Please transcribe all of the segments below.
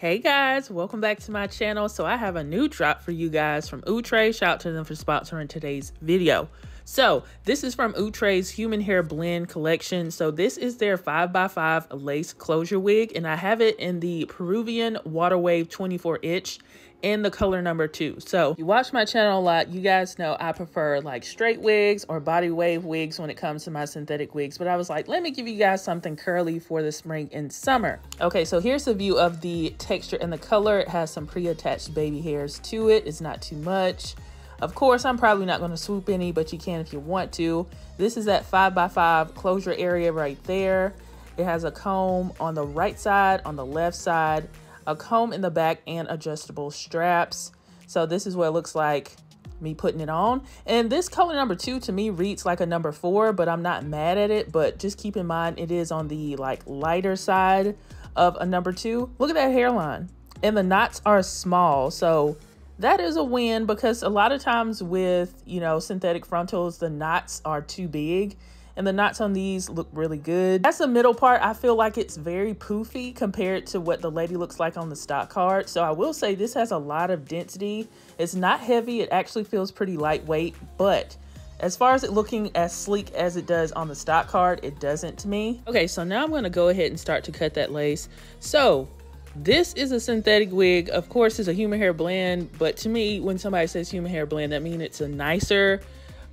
Hey guys, welcome back to my channel. So I have a new drop for you guys from Outre. Shout out to them for sponsoring today's video. So this is from Outre's Human Hair Blend collection. So this is their 5x5 lace closure wig, and I have it in the Peruvian Water Wave 24 inch in the color number 2. So if you watch my channel a lot, you guys know I prefer like straight wigs or body wave wigs when it comes to my synthetic wigs, but I was like, let me give you guys something curly for the spring and summer. Okay, so here's the view of the texture and the color. It has some pre-attached baby hairs to it. It's not too much. Of course, I'm probably not going to swoop any, but you can if you want to. This is that 5x5 closure area right there. It has a comb on the right side, on the left side, a comb in the back, and adjustable straps. So this is what it looks like me putting it on. And this color number 2 to me reads like a number 4, but I'm not mad at it. But just keep in mind, it is on the like lighter side of a number 2. Look at that hairline. And the knots are small. So that is a win, because a lot of times with, you know, synthetic frontals, the knots are too big. And the knots on these look really good. That's the middle part. I feel like it's very poofy compared to what the lady looks like on the stock card. So I will say this has a lot of density. It's not heavy. It actually feels pretty lightweight. But as far as it looking as sleek as it does on the stock card, it doesn't to me. Okay, so now I'm going to go ahead and start to cut that lace. So this is a synthetic wig. Of course, it's a human hair blend. But to me, when somebody says human hair blend, that means it's a nicer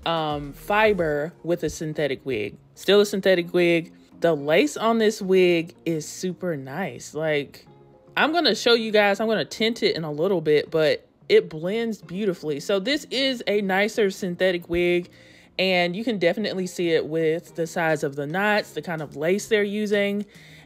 fiber with a synthetic wig. Still a synthetic wig. The lace on this wig is super nice. Like, I'm going to show you guys, I'm going to tint it in a little bit, but it blends beautifully. So this is a nicer synthetic wig, and you can definitely see it with the size of the knots, the kind of lace they're using,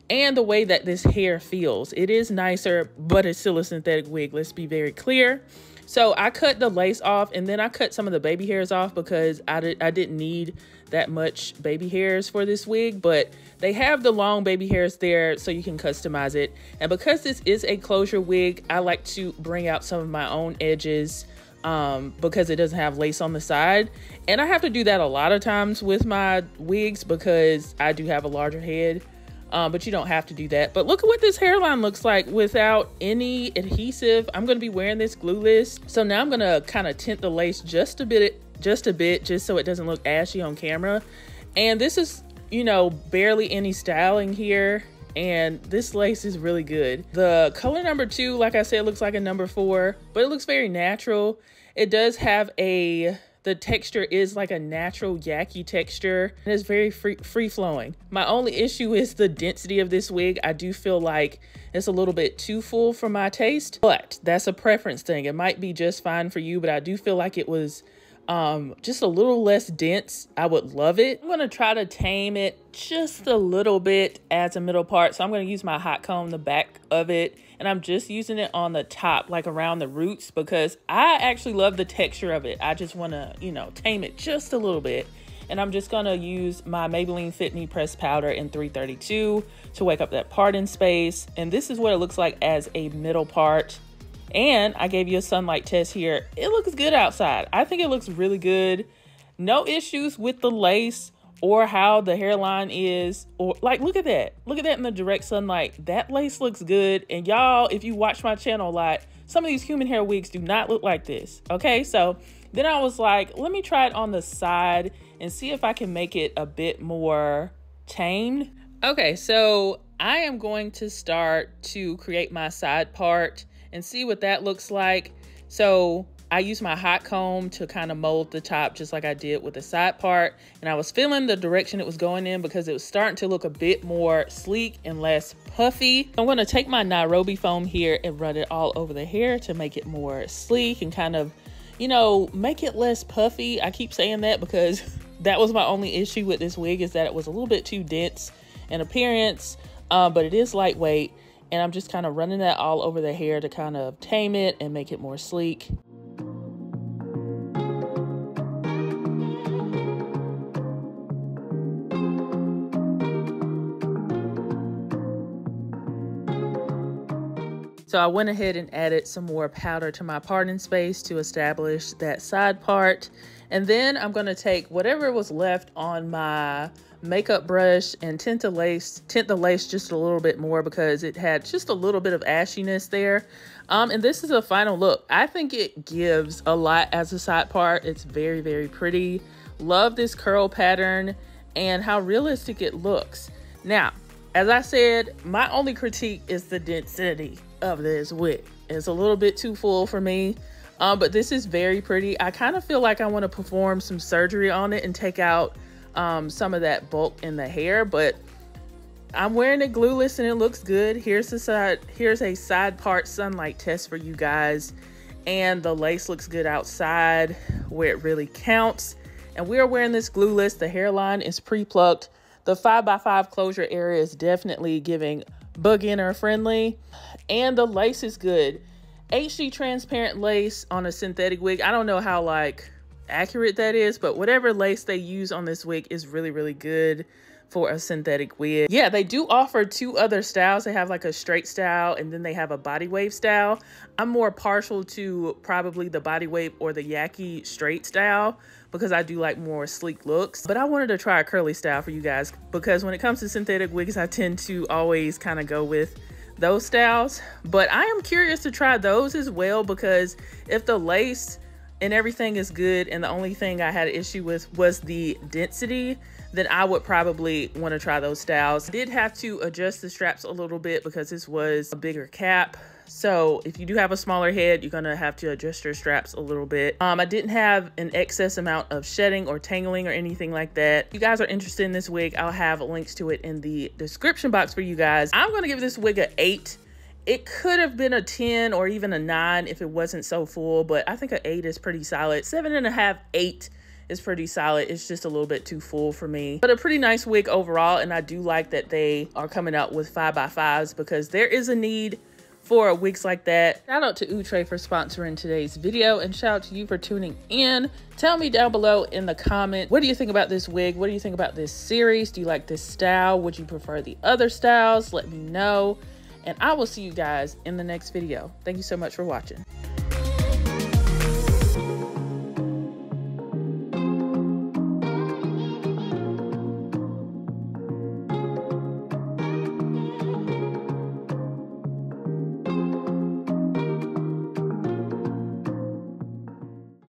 and the way that this hair feels. It is nicer, but it's still a synthetic wig. Let's be very clear. So I cut the lace off, and then I cut some of the baby hairs off because I didn't need that much baby hairs for this wig, but they have the long baby hairs there so you can customize it. And because this is a closure wig, I like to bring out some of my own edges because it doesn't have lace on the side. And I have to do that a lot of times with my wigs because I do have a larger head. But you don't have to do that. But look at what this hairline looks like without any adhesive. I'm going to be wearing this glueless. So now I'm going to kind of tint the lace just a bit, just so it doesn't look ashy on camera. And this is, you know, barely any styling here. And this lace is really good. The color number 2, like I said, looks like a number 4, but it looks very natural. It does have the texture is like a natural yaki texture, and it's very free flowing. My only issue is the density of this wig. I do feel like it's a little bit too full for my taste, but that's a preference thing. It might be just fine for you, but I do feel like it was just a little less dense. I would love it. I'm gonna try to tame it just a little bit as a middle part. So I'm gonna use my hot comb, the back of it, and I'm just using it on the top, like around the roots, because I actually love the texture of it. I just wanna, you know, tame it just a little bit. And I'm just gonna use my Maybelline Fit Me Pressed Powder in 332 to wake up that parting space. And this is what it looks like as a middle part. And I gave you a sunlight test here. It looks good outside. I think it looks really good. No issues with the lace or how the hairline is, or like, look at that. Look at that in the direct sunlight. That lace looks good. And y'all, if you watch my channel a lot, some of these human hair wigs do not look like this. Okay, so then I was like, let me try it on the side and see if I can make it a bit more tamed. Okay, so I am going to start to create my side part and see what that looks like. So I use my hot comb to kind of mold the top just like I did with the side part. And I was feeling the direction it was going in because it was starting to look a bit more sleek and less puffy. I'm gonna take my Nairobi foam here and run it all over the hair to make it more sleek and kind of, you know, make it less puffy. I keep saying that because that was my only issue with this wig, is that it was a little bit too dense in appearance, but it is lightweight. And I'm just kind of running that all over the hair to kind of tame it and make it more sleek. So I went ahead and added some more powder to my parting space to establish that side part. And then I'm going to take whatever was left on my makeup brush and tint the lace just a little bit more because it had just a little bit of ashiness there. And this is a final look. I think it gives a lot as a side part. It's very, very pretty. Love this curl pattern and how realistic it looks. Now, as I said, my only critique is the density of this wig. It's a little bit too full for me, but this is very pretty. I kind of feel like I want to perform some surgery on it and take out some of that bulk in the hair, but I'm wearing it glueless and it looks good. Here's a side part sunlight test for you guys, and the lace looks good outside where it really counts. And we are wearing this glueless. The hairline is pre-plucked. The 5x5 closure area is definitely giving beginner friendly, and the lace is good. HD transparent lace on a synthetic wig. I don't know how like accurate that is, but whatever lace they use on this wig is really, really good for a synthetic wig. Yeah, they do offer two other styles. They have like a straight style and then they have a body wave style. I'm more partial to probably the body wave or the yaki straight style because I do like more sleek looks. But I wanted to try a curly style for you guys because when it comes to synthetic wigs, I tend to always kind of go with those styles. But I am curious to try those as well because if the lace and everything is good and the only thing I had an issue with was the density, then I would probably want to try those styles. I did have to adjust the straps a little bit because this was a bigger cap. So if you do have a smaller head, you're gonna have to adjust your straps a little bit. I didn't have an excess amount of shedding or tangling or anything like that. If you guys are interested in this wig, I'll have links to it in the description box for you guys. I'm gonna give this wig an 8. It could have been a 10 or even a 9 if it wasn't so full, but I think an 8 is pretty solid. 7.5, 8 is pretty solid. It's just a little bit too full for me, but a pretty nice wig overall. And I do like that they are coming out with 5x5s because there is a need for wigs like that. Shout out to Outre for sponsoring today's video, and shout out to you for tuning in. Tell me down below in the comment, what do you think about this wig? What do you think about this series? Do you like this style? Would you prefer the other styles? Let me know, and I will see you guys in the next video. Thank you so much for watching.